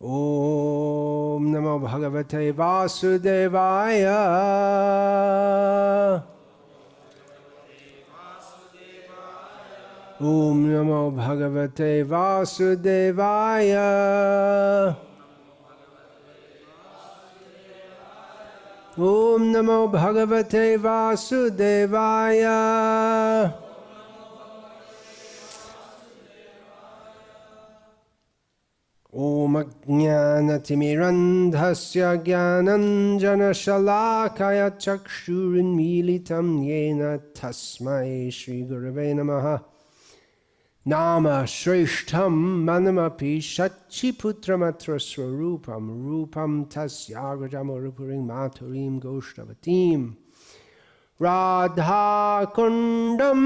Om Namo Bhagavate Vasudevaya. Om Namo Bhagavate Vasudevaya. Om Namo Bhagavate Vasudevaya. Om Ajnanatimirandhasya Jnananjana Shalakaya Chakshurinmilitam Yena Tasmai Shri Gurave Namaha. Nama Shrishtam Manamapi Shachiputramatra Swarupam Rupam Tasyagrajamarupurim Maturim Goshtavatim Radha Kundam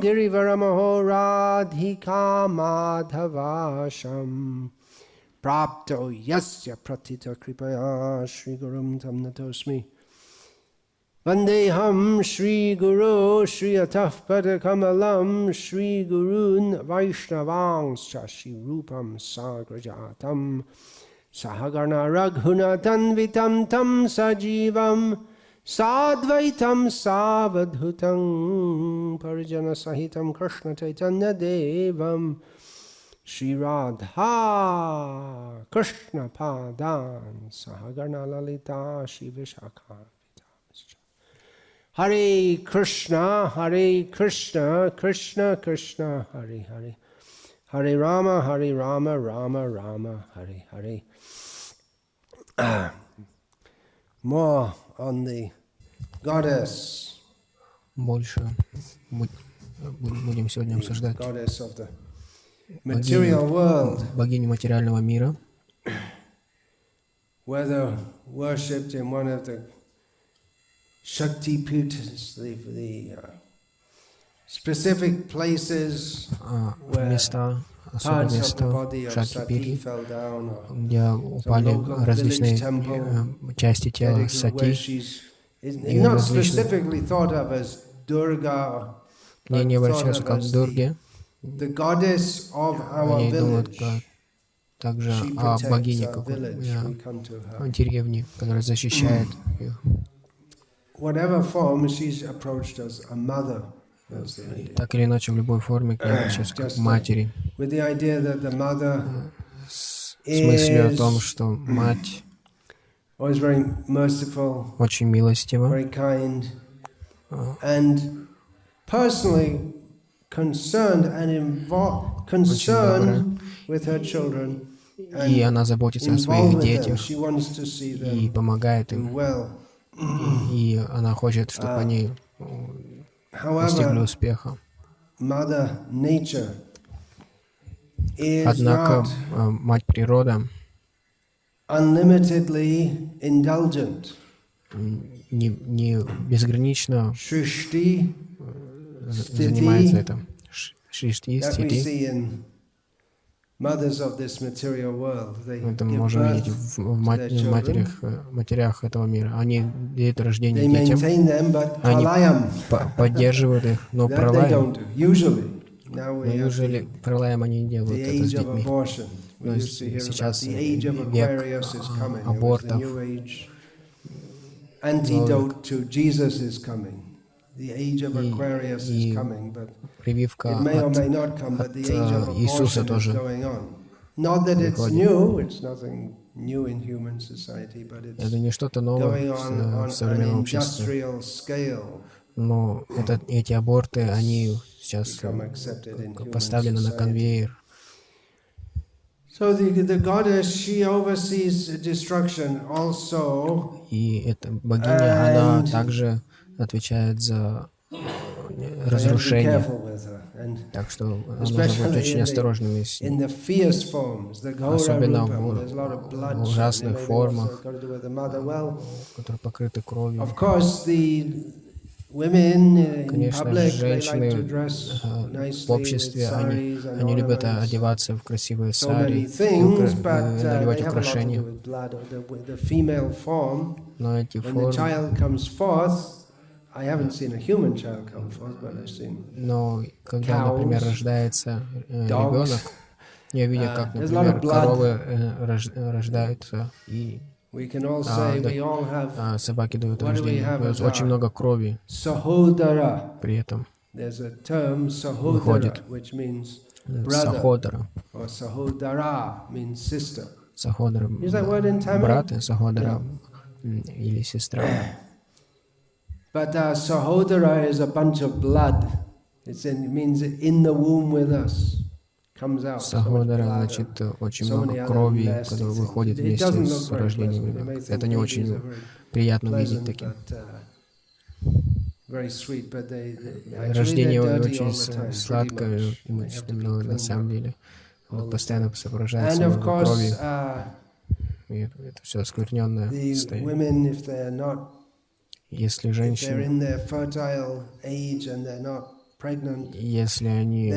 Girivaramaho Radhika Madhavasham Prapto Yasya Pratita Kripaya Shri Gurum Tam Natosmi Vandeham Shri Guru Shri Ataf Padakamalam Shri Gurun Vaishnavangscha Shri Rupam Sagrajatam Sahagarna Raghunatan Vitam Tam Sajivam Sadvaitam Savadhutam Parijana Sahitam Krishna Chaitanya Devam Shri Radha Krishna Padan Sahagarna Lalita Shri Vishakha Hare Krishna, Krishna Krishna, Hare Hare. Hare Rama, Rama Rama, Hare Hare. More on the goddess. Больше будем сегодня обсуждать богиню материального мира. Whether worshipped in one of the shakti-питхи, the specific places места, особые места, шакти-питхи, где упали различные части тела Сати и различные. Они не обращаются как Дурге, они думают также о богине, как о деревне, которая защищает их. Так или иначе, в любой форме к ней обращаются как матери. С мыслью о том, что мать очень милостива, и она заботится о своих детях и помогает им. И она хочет, чтобы они достигли успеха. Однако мать природа не безгранично занимается этим. Шришти, стити. Это мы можем видеть в матерях этого мира. Они дают рождение детям, они поддерживают их, но пролаем, пролаем они не делают это с детьми. То есть сейчас век абортов, и прививка от Иисуса тоже приходит. Это не что-то новое в современном обществе. Но эти аборты, они сейчас поставлены на конвейер. И эта богиня, она также отвечает за разрушение. Так что нужно быть очень осторожными с ним. Особенно в ужасных формах, которые покрыты кровью. Конечно, женщины в обществе, они любят одеваться в красивые сари и наливать украшения. Но эти формы... Но когда, например, рождается ребенок, Я видел, как, например, коровы рождаются, и собаки дают рождение. Очень много крови. При этом выходит саходара. Саходара — брат, и саходара или сестра. But sahodara is a bunch of blood. It means in the womb with us. Саходара значит очень много крови, которая выходит вместе с рождением ребенка. Это не очень приятно увидеть таким. Рождение очень сладкое и мучительное, но на самом деле оно постоянно сопровождается кровью. И это все оскверненное состояние. Если женщины, если они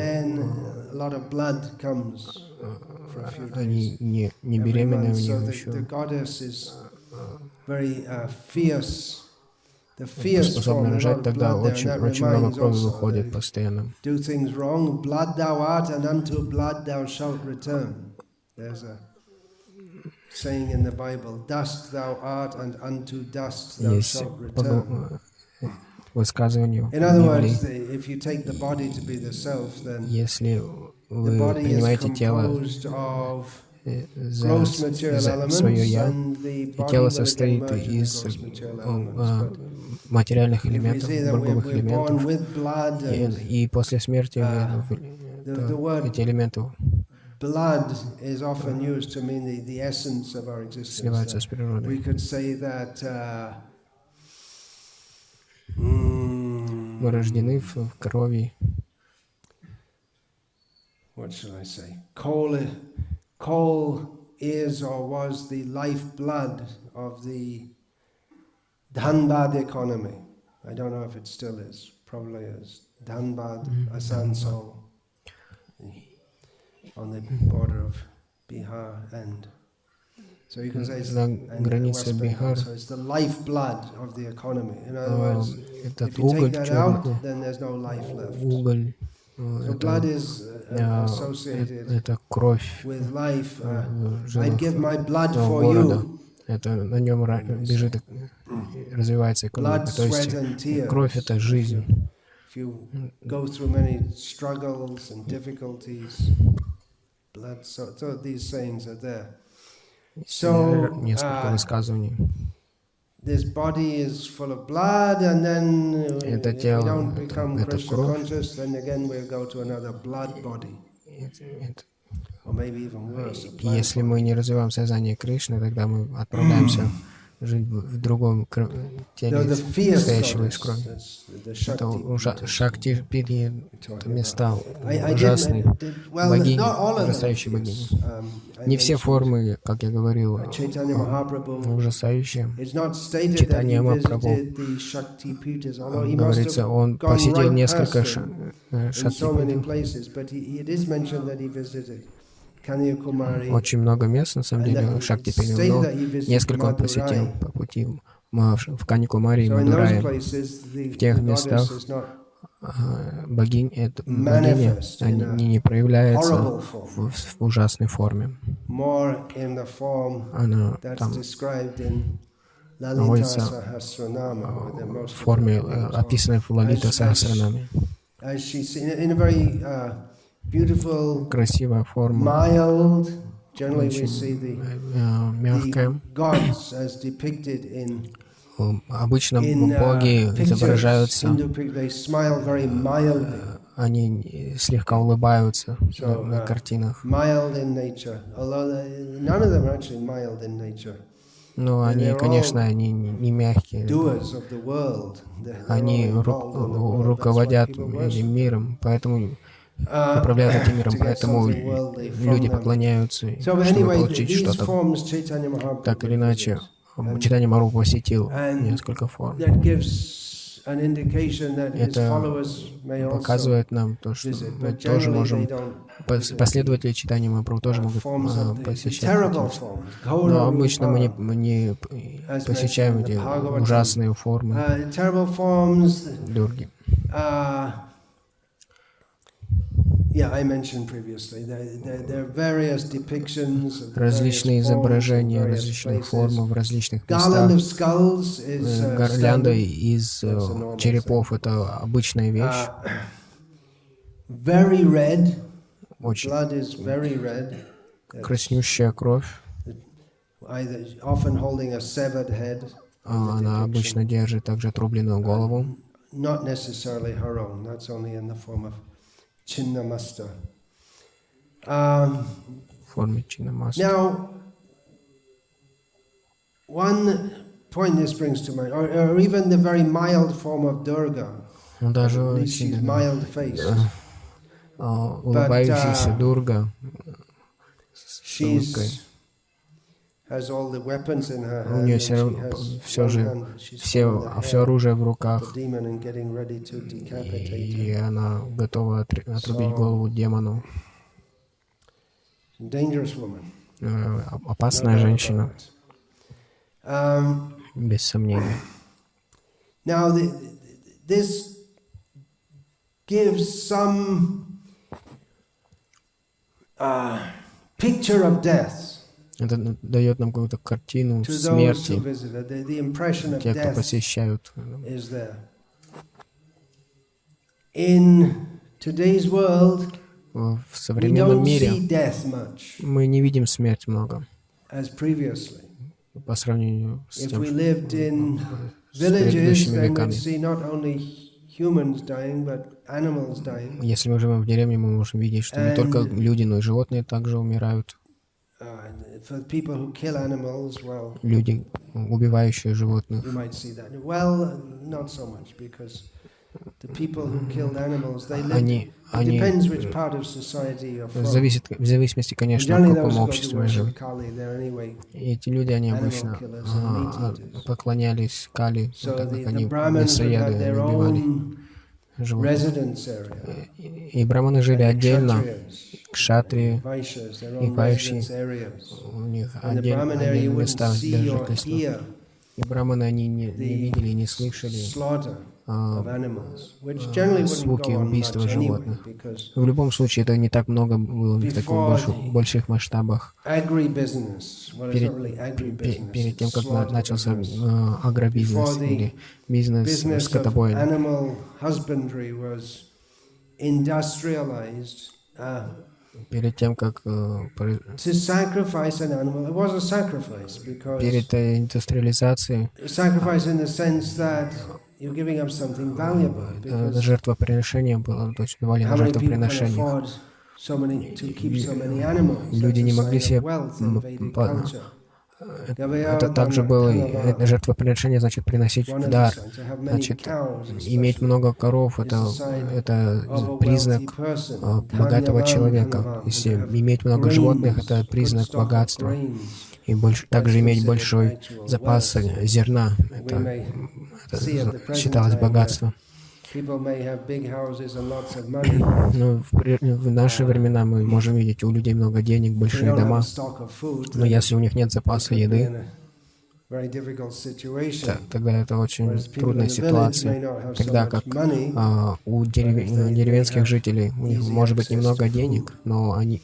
не беременны, у них еще способны рожать, тогда очень много крови выходит постоянно. Есть высказывание в Библии: если вы принимаете тело за свое «я», и тело состоит из материальных элементов, бурговых элементов, и после смерти эти элементы сливаются с природой. Мы рождены в крови. Coal is or was the lifeblood of the Dhanbad economy. I don't know if it still is. Probably is. Dhanbad, Asansol, on the border of Bihar and so you can say it's границе Бихар. So it's the lifeblood of the economy. In other words, if you take that out, then there's no life left. Уголь. So blood is associated это кровь with life. I'd give my blood for you. Это на нем бежит, развивается экономика. То есть кровь — это жизнь. If you go through many struggles and difficulties, blood. So these sayings are there. So несколько высказываний. This body is full of blood, and then это if we тело, don't become это Krishna кровь. conscious, then again we'll go to another blood body. Or maybe even worse, a plant Если мы не развиваем сознание Кришны, тогда мы отправляемся жить в другом теле, состоящего из крови. Это шакти-питхи, это места ужасные, богини, ужасающие богини. Не все формы, как я говорил, ужасающие. Чайтанья Махапрабху, говорится, он посетил несколько шакти-питхи. Очень много мест, на самом деле, шакти-питхи, но несколько он посетил по пути в Каньякумари и Мадурае. В тех местах богини, они не проявляются в ужасной форме. Она там находится в форме, описанной в Лалита Сахасранаме. Красивая форма, очень мягкая. Обычно боги изображаются, они слегка улыбаются на картинах. Но они, конечно, они не мягкие. Они руководят этим миром, поэтому управляют этим миром, поэтому люди поклоняются, чтобы получить что-то. Так или иначе, Чайтанья Махапрабху посетил несколько форм. Это показывает нам то, что мы тоже можем, последователи Чайтаньи Махапрабху тоже могут посещать. Но обычно мы не посещаем эти ужасные формы Дурги. Различные изображения, различных форм в различных местах. Гирлянда из черепов — это обычная вещь. Очень краснющая кровь. Она обычно держит также отрубленную голову. В форме чиннамаста. Даже улыбающаяся Дурга с улыбкой. У нее все же все оружие в руках, и она готова отрубить голову демону. Опасная женщина, без сомнения. Это дает нам какую-то картину смерти, те, кто посещают. В современном мире мы не видим смерть много по сравнению с тем, с предыдущими веками. Если мы живем в деревне, мы можем видеть, что не только люди, но и животные также умирают. Люди, убивающие животных. В зависимости, конечно, в каком обществе мы живем. И эти люди, они обычно поклонялись Кали, так как они мясоеды, они убивали животных. И браманы жили отдельно, кшатрии и вайши, у них отдельные места для жительства. И браманы, они не видели, не слышали звуки убийства животных. В любом случае, это не так много было в таких больших масштабах. Перед тем, как начался агробизнес или бизнес скотобойни. Перед тем, как перед индустриализацией жертвоприношение было, то есть давали на жертвоприношение. Люди не могли себе... Это также было... Жертвоприношение значит приносить в дар. Значит, иметь много коров — это признак богатого человека. Если иметь много животных — это признак богатства. И также иметь большой запас зерна — это считалось богатством. Но в наши времена мы можем видеть, у людей много денег, большие дома, но если у них нет запаса еды, тогда это очень трудная ситуация. Тогда как у деревенских жителей у них может быть немного денег, но у них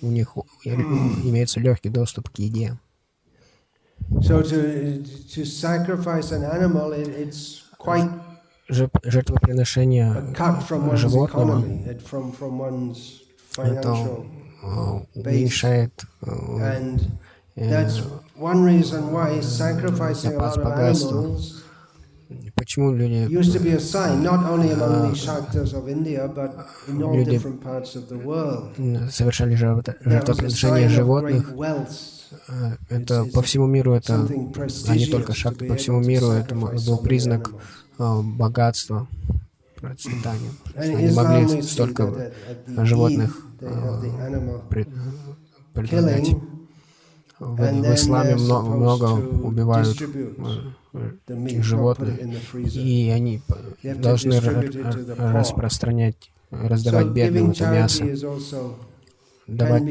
имеется легкий доступ к еде. Жертвоприношение животного — это уменьшает запас богатства. Почему люди совершали жертвоприношение животных? Это по всему миру, это, а не только шакти, по всему миру это был признак богатства, процветания. Они могли столько животных предлагать. В исламе много убивают животных, и они должны распространять, раздавать бедным это мясо. Давать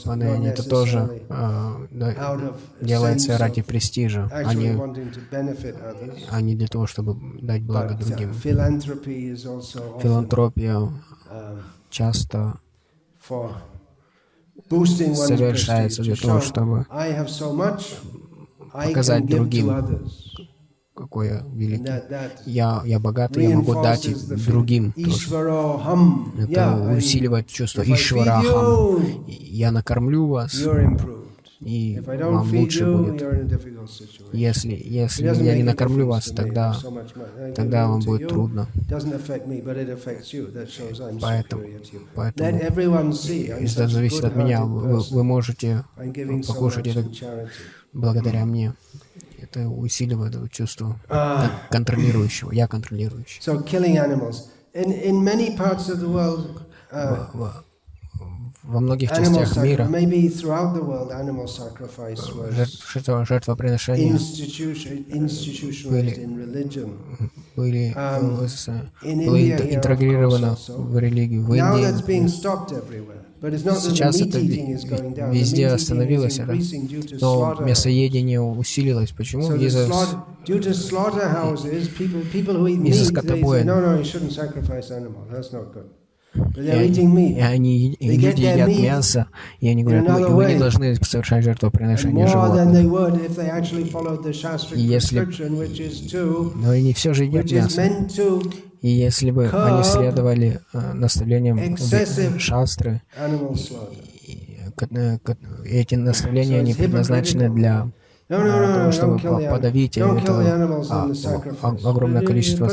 панени — это тоже делается ради престижа, а не для того, чтобы дать благо другим. Филантропия часто совершается для того, чтобы показать другим, какой я великий. Я богатый, я могу дать другим тоже. Это усиливает чувство Ишварахам. Я накормлю вас, и вам лучше будет. Если я не накормлю вас, тогда вам будет трудно. Поэтому это зависит от меня. Вы можете покушать это благодаря мне. Это усиливает это чувство контролирующего. Я контролирующий. Во многих частях мира жертвоприношения были интегрированы в религию. В Индии сейчас это везде остановилось, но мясоедение усилилось. Почему? Из-за скотобоя. И они едят мясо, и они говорят, вы не должны совершать жертвоприношение животных. Но они все же едят мясо. И если бы они следовали наставлениям шастры, эти наставления они предназначены для того, чтобы подавить огромное количество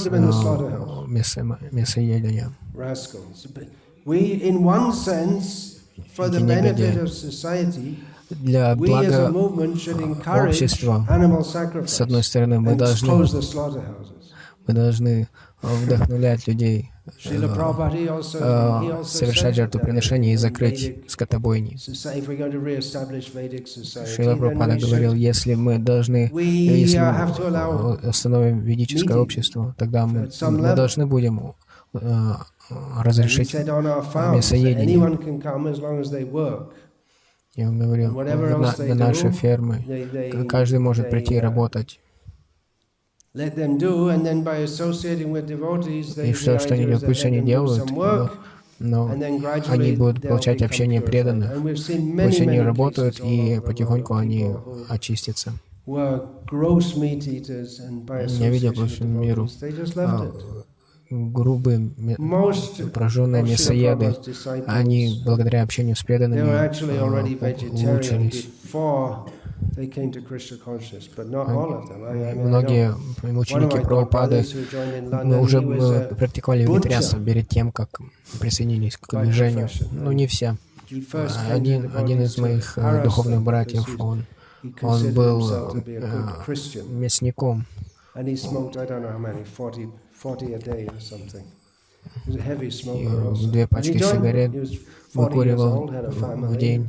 мясоедения. Для блага общества, с одной стороны, мы должны вдохновлять людей совершать жертвоприношения и закрыть скотобойни. Шрила Прабхупада говорил, если мы установим ведическое общество, тогда мы должны будем разрешить мясоедение. И он говорил, на наши фермы каждый может прийти и работать. И что они делают, пусть они делают, но они будут получать общение преданных. Пусть они работают, и потихоньку они очистятся. Я видел по всему миру грубые, прожженные мясоеды. Они благодаря общению с преданными улучшились. Многие ученики Прабхупады уже практиковали вегетарианство перед тем, как присоединились к движению. Но не все. Один из моих духовных братьев, он был мясником. 2 пачки сигарет выкуривал в день.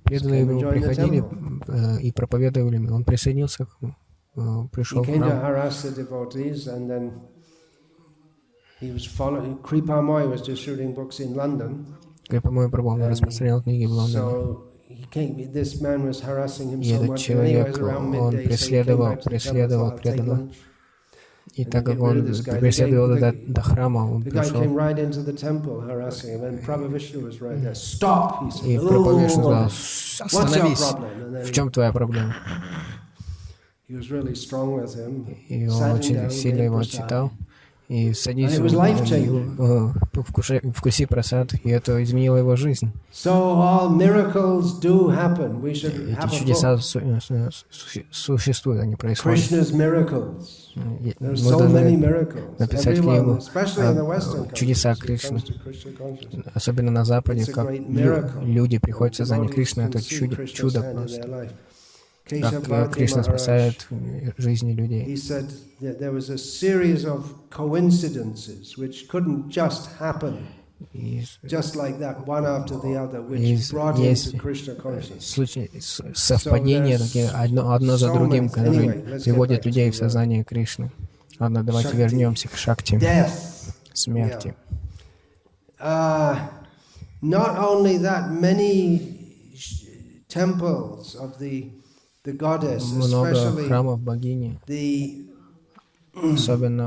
Преданные ему приходили и проповедовали ему. Он присоединился, пришел к нам. Крипамой Прабхупада распространял книги в Лондоне. И этот человек, он преследовал преданных. И так как он преследовал до храма, он пришел. И Прабхупада Вишну сказал, остановись, в чем твоя проблема? И он очень сильно его отчитал. И садись, вкуси прасад, и это изменило его жизнь. Эти чудеса существуют, они происходят. Мы должны написать книгу «Чудеса Кришны». Особенно на Западе, как люди приходят в сознание Кришны, это чудо просто. Как Кришна спасает жизни людей. Есть совпадения такие одно за другим, которые приводят людей в сознание Кришны. Ладно, давайте вернемся к шакти, смерти. Много храмов богини, особенно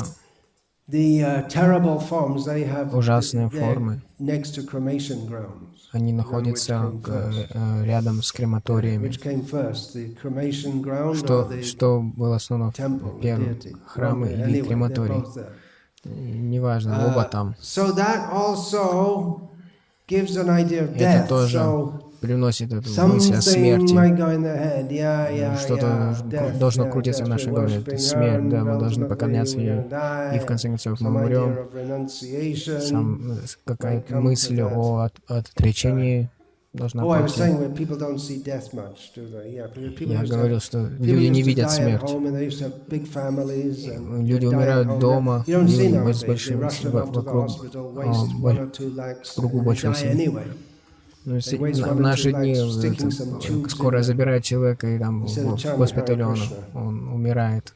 ужасные формы, они находятся рядом с крематориями. Что было основано первым? Храмы или крематорий? Неважно, оба там. Это тоже приносит эту мысль о смерти. Что-то должно крутиться в нашей голове. Это смерть, да, мы должны поклоняться ей. И в конце концов мы умрем. Какая-то мысль о отречении должна пройти. Я говорил, что люди не видят смерть. Люди умирают дома, с большим, в кругу большой семьи. В наши дни скоро забирает человека, и там в госпитале он умирает.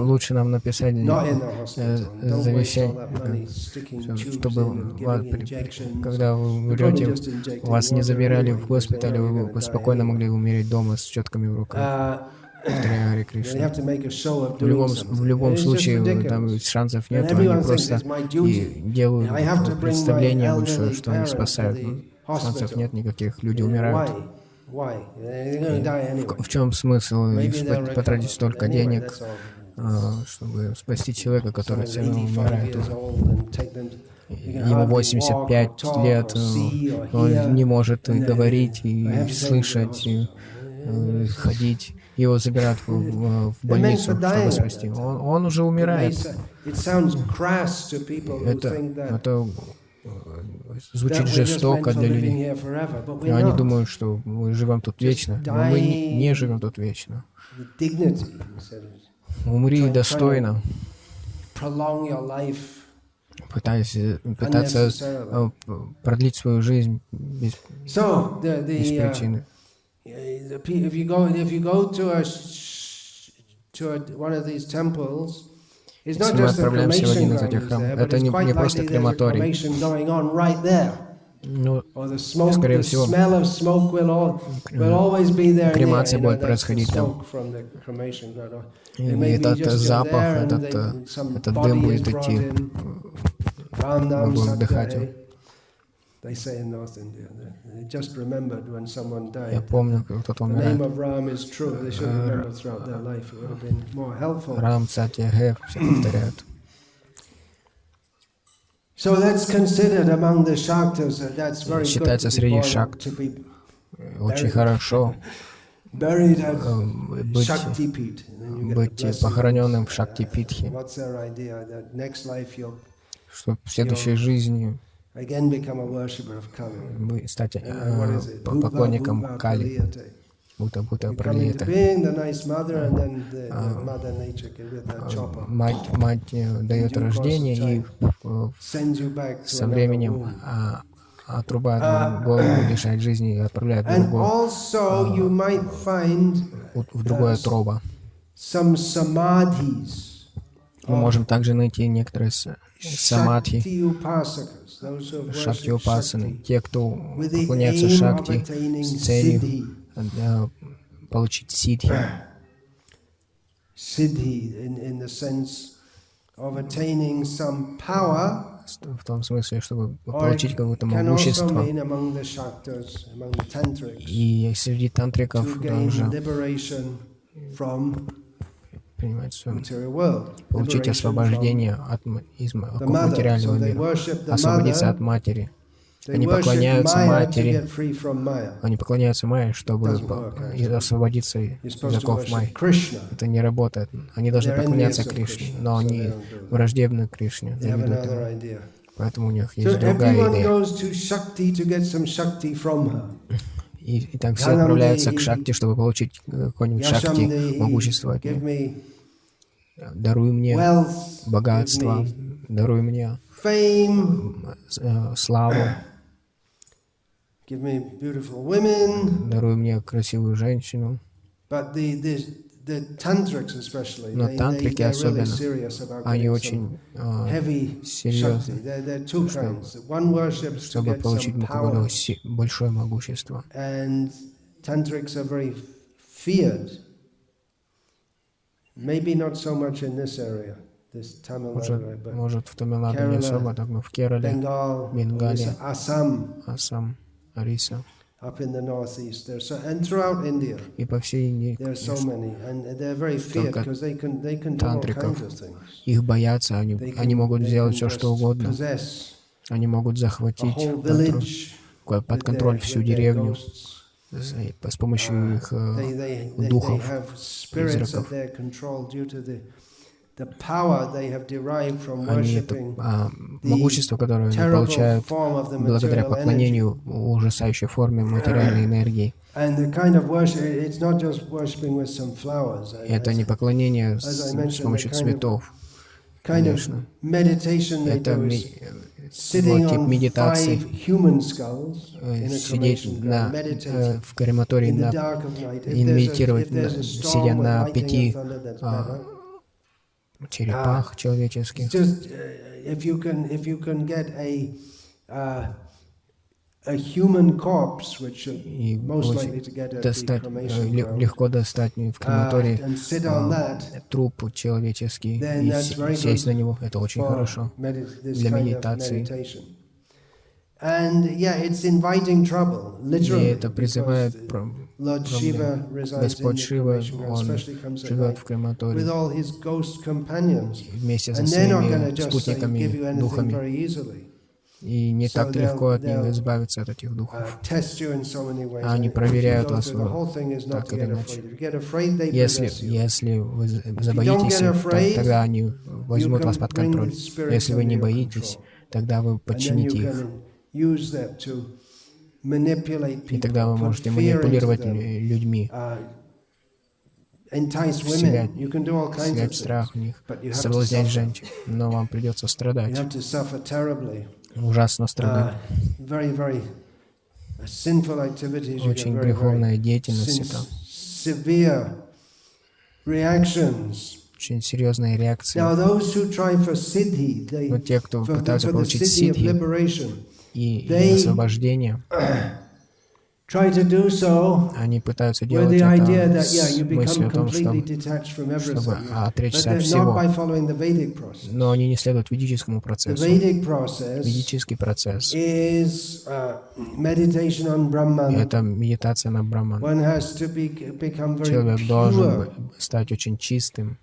Лучше нам написать завещание, чтобы когда вы умрете, вас не забирали в госпиталь, вы спокойно могли умереть дома с четками в руках. Харе Кришна. В любом случае, там шансов нет, они просто делают представление большое, что они спасают. Шансов нет никаких, люди умирают. В чем смысл потратить столько денег, чтобы спасти человека, который все равно умирает уже? Ему 85 лет, он не может говорить, и слышать, и ходить. Его забирают в больницу, чтобы спасти. Он уже умирает. Это звучит жестоко для людей. И они думают, что мы живем тут вечно. Но мы не живем тут вечно. Умри достойно. Пытаться продлить свою жизнь без причины. Если мы отправляемся в один из этих храмов, это не просто крематорий. Ну, скорее всего, кремация будет происходить там. И этот запах, этот дым будет идти. Мы будем вдыхать. Я помню, как кто-то умирает. Рам, Сати, всех, все повторяют. Считается среди шакт очень хорошо быть похороненным в шакти-питхи, чтобы в следующей жизни стать поклонником Кали, будто пролета. Мать дает рождение и со временем отрубает голову, лишает жизни и отправляет в другое утробо. Мы можем также найти некоторые самадхи, шакти-упасаны, те, кто поклоняются шакти с целью получить сиддхи. В том смысле, чтобы получить какое-то могущество. И среди тантриков также получить освобождение от материального мира, освободиться от матери. Они поклоняются матери, они поклоняются Майе, чтобы освободиться из оков Майи. Это не работает. Они должны поклоняться Кришне, но они враждебны Кришне, завидуют ему. Поэтому у них есть другая идея. И так все отправляются к шакти, чтобы получить какое-нибудь шакти, могущество от нее. Даруй мне богатство, даруй мне славу, даруй мне красивую женщину. Но тантрики особенно, они очень серьезны, чтобы получить какое-то большое могущество. Может, в Тамилнаду не особо, так, но в Керале, Бенгале, Ассам, Ориса. И по всей Индии, столько тантриков. Их боятся, они могут сделать все, что угодно. Они могут захватить под контроль всю деревню с помощью их духов, призраков. Они могущество, которое они получают благодаря поклонению ужасающей форме материальной энергии. Это не поклонение с помощью цветов, конечно. Это тип медитации. Сидеть в крематории и медитировать, сидя на 5 черепах человеческих. И легко достать в крематории труп человеческий и сесть на него. Это очень хорошо для медитации. И это призывает проблемы. Господь Шива, он живет в крематории вместе со своими спутниками, духами. И не так легко от них избавиться, от этих духов. Они проверяют вас так или иначе. Если вы забоитесь их, тогда они возьмут вас под контроль. Если вы не боитесь, тогда вы подчините их. И тогда вы можете манипулировать людьми, вселять страх в них, соблазнять женщин, но вам придется страдать. Ужасно страдать. Очень греховная деятельность это. Очень серьезные реакции. Но те, кто пытаются получить сиддхи и освобождение, они пытаются делать это с мыслью о том, чтобы отречься от всего. Но они не следуют ведическому процессу. Ведический процесс — это медитация на Брахман. Человек должен стать очень чистым.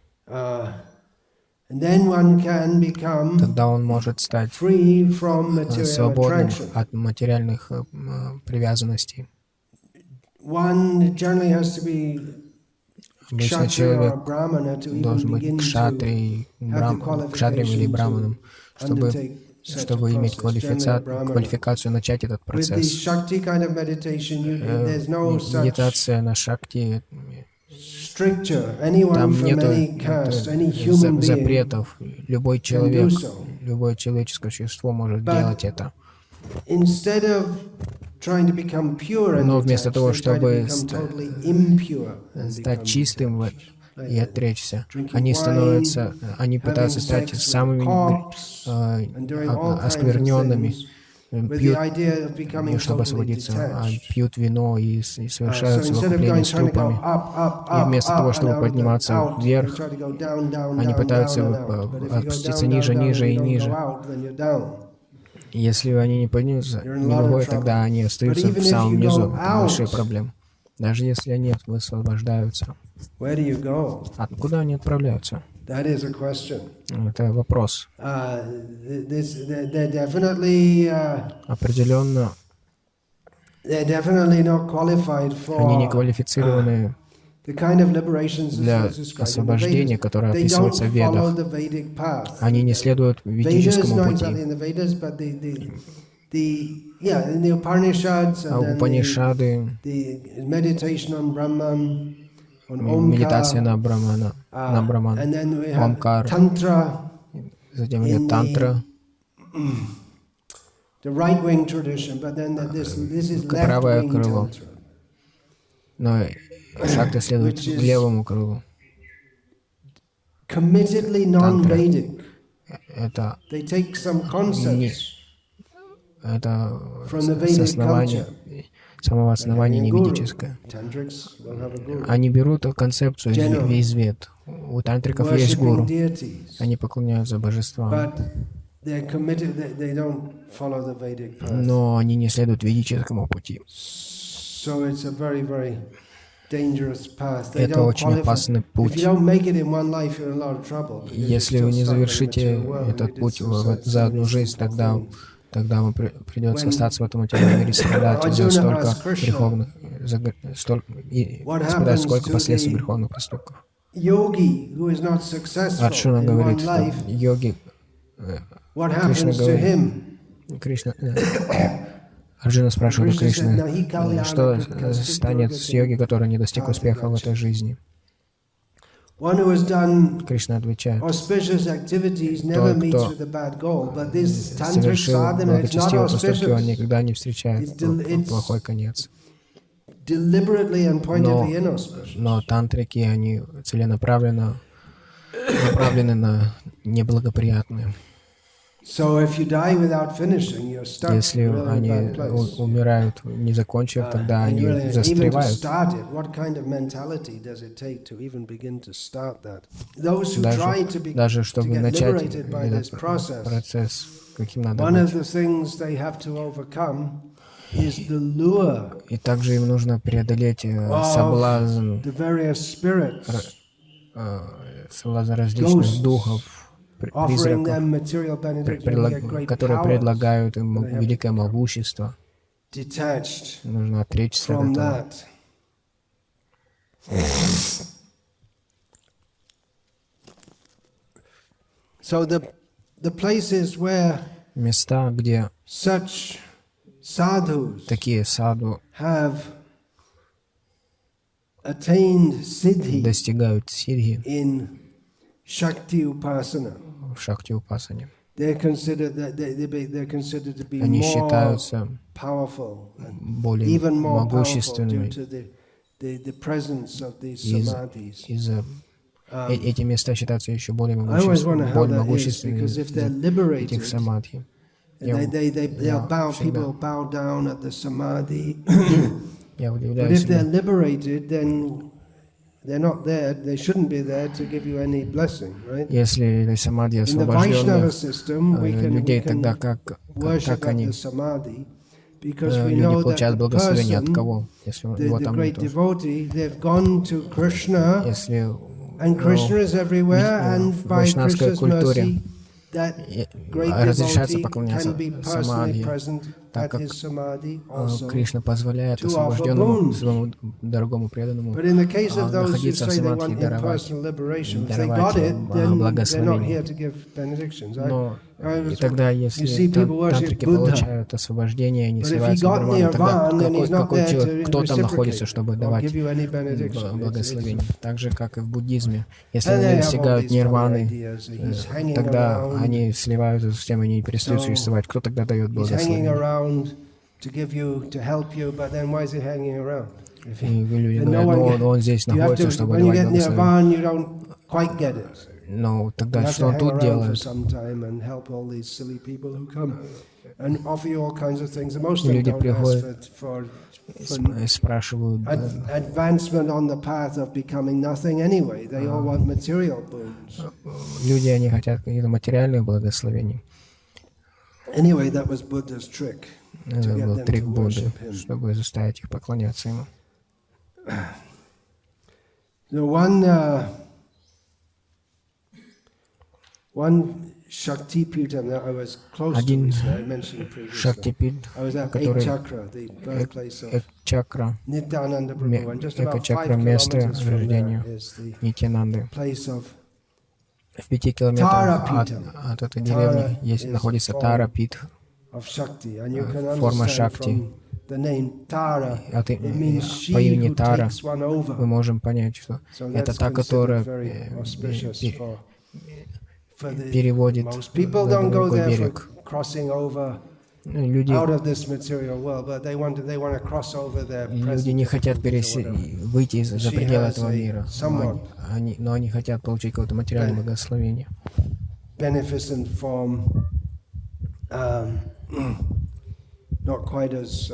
Тогда он может стать свободным от материальных привязанностей. Обычно человек должен быть кшатрием или браманом, чтобы иметь квалификацию начать этот процесс. Медитация на шакти — там нет запретов. Любой человек, любое человеческое существо может делать это. Но вместо того, чтобы стать чистым и отречься, они пытаются стать самыми оскверненными, чтобы освободиться, пьют вино и совершают совокупление с трупами. И вместо того, чтобы подниматься вверх, они пытаются опуститься ниже, ниже и ниже. Если они не поднимутся мировой, тогда они остаются в самом низу. Это большие проблемы. Даже если они высвобождаются. Откуда они отправляются? Это вопрос. Определенно, они не квалифицированы для освобождения, которое описывается в Ведах. Они не следуют ведическому пути. А Упанишады, медитация на Брахман, Омкар, затем идет тантра, правое крыло. Но шакти следует левому крылу. committedly non-Vedic. Это Это с основания, самого основания не ведическое. Они берут концепцию из вед. У тантриков есть гуру. Они поклоняются божествам. Но они не следуют ведическому пути. Это очень опасный путь. Если вы не завершите этот путь за одну жизнь, тогда вам придется остаться в этом материальном мире, страдать за столько греховных, испытать сколько последствий греховных поступков. Арджуна говорит, что йоги, Арджуна спрашивает у Кришны, что станет с йоги, который не достиг успеха в этой жизни. Кришна отвечает, тот, кто совершил благочестивые поступки, он никогда не встречает плохой конец. Но тантрики, они целенаправленно направлены на неблагоприятные. Если они умирают, не закончив, тогда они застревают. Даже чтобы начать этот процесс, каким надо быть. И также им нужно преодолеть соблазн различных духов, призраков, которые предлагают им великое могущество. Нужно отречься от этого. Места, где такие саду достигают сиддхи в шакти-упасане. Они считаются более могущественными эти места считаются еще более могущественными из-за этих самадхи. Я удивляюсь. Если самадхи освобожденных людей, тогда как они люди получают благословение от кого, если его там нет? Если в вайшнавской культуре разрешается поклоняться самадхи, так как Кришна позволяет освобожденному, своему дорогому преданному находиться в самадхи и даровать благословение. Но и тогда, если тантрики получают освобождение и не сливаются в нирвану, тогда кто там находится, чтобы давать благословение? Так же, как и в буддизме. Если они достигают нирваны, тогда они сливаются с тем, они перестают существовать. Кто тогда дает благословение? И люди говорят, он здесь находится, чтобы давать благословение. Но тогда что он тут делает? Люди приходят и спрашивают. Люди, они хотят каких-то материальных благословений. Это был трик Будды, чтобы заставить их поклоняться ему. Один шакти-питхи, который чакра, место рождения Нитьянанды. В 5 километрах от этой деревни находится Тара-питх, форма шакти. По имени Тара мы можем понять, что это та, которая переводит на другой берег. Люди не хотят выйти за пределы этого мира, но они хотят получить какое-то материальное благословение. Beneficent form, not quite as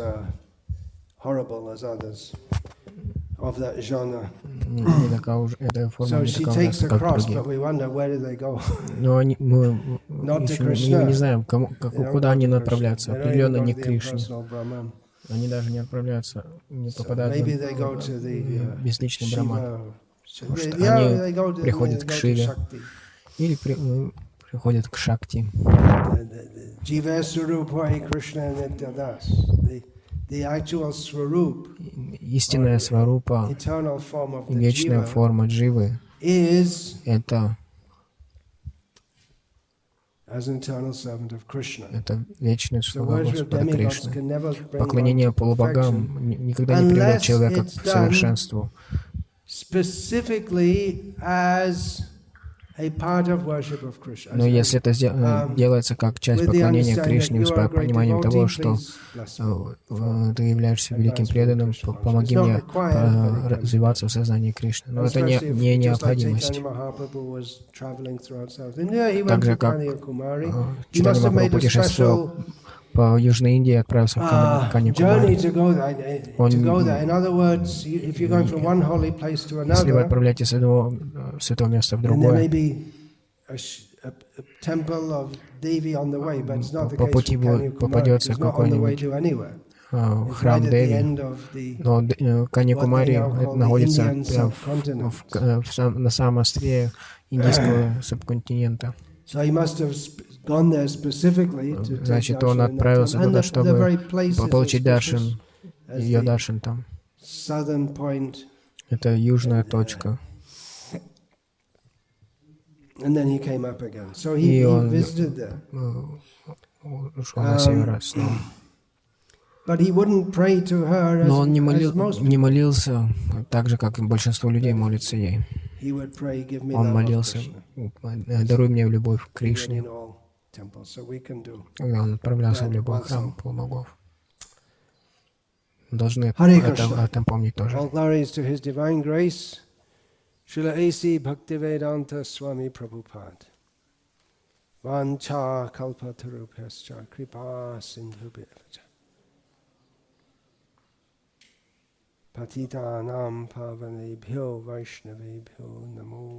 horrible as others of that genre. So she takes the cross, but we wonder where do they go? Но мы не знаем, куда они направляются. Определенно не к Кришне. Они даже не отправляются, не попадают в безличный Браман. Потому что они приходят к Шиве или приходят к Шакти. Истинная сварупа, вечная форма дживы, это вечный слуга Господа Кришны. Поклонение полубогам никогда не приведет человека к совершенству. Но если это делается как часть поклонения Кришне, с пониманием того, что ты являешься великим преданным, помоги мне развиваться в сознании Кришны. Но это не необходимость. Так же, как Чайтанья Махапрабху путешествовал по Южной Индии, отправился в Каньякумари. Если вы отправляетесь с одного святого места в другое, по пути попадется какой-нибудь храм Деви, но Каньякумари находится на самом острие индийского субконтинента. Значит, он отправился туда, чтобы получить даршан, ее даршан там. Это южная точка. И он ушел на север снова. Но он не молился так же, как и большинство людей молятся ей. Он молился: «Даруй мне любовь к Кришне», когда он отправлялся в любой храм полубогов. Должны это помнить тоже. Srila A.C. Bhaktivedanta Swami Prabhupada. Vancha kalpatarupyascha kripa sindhubhyacha. Patitanam pavanebhyo vaishnavebhyo namo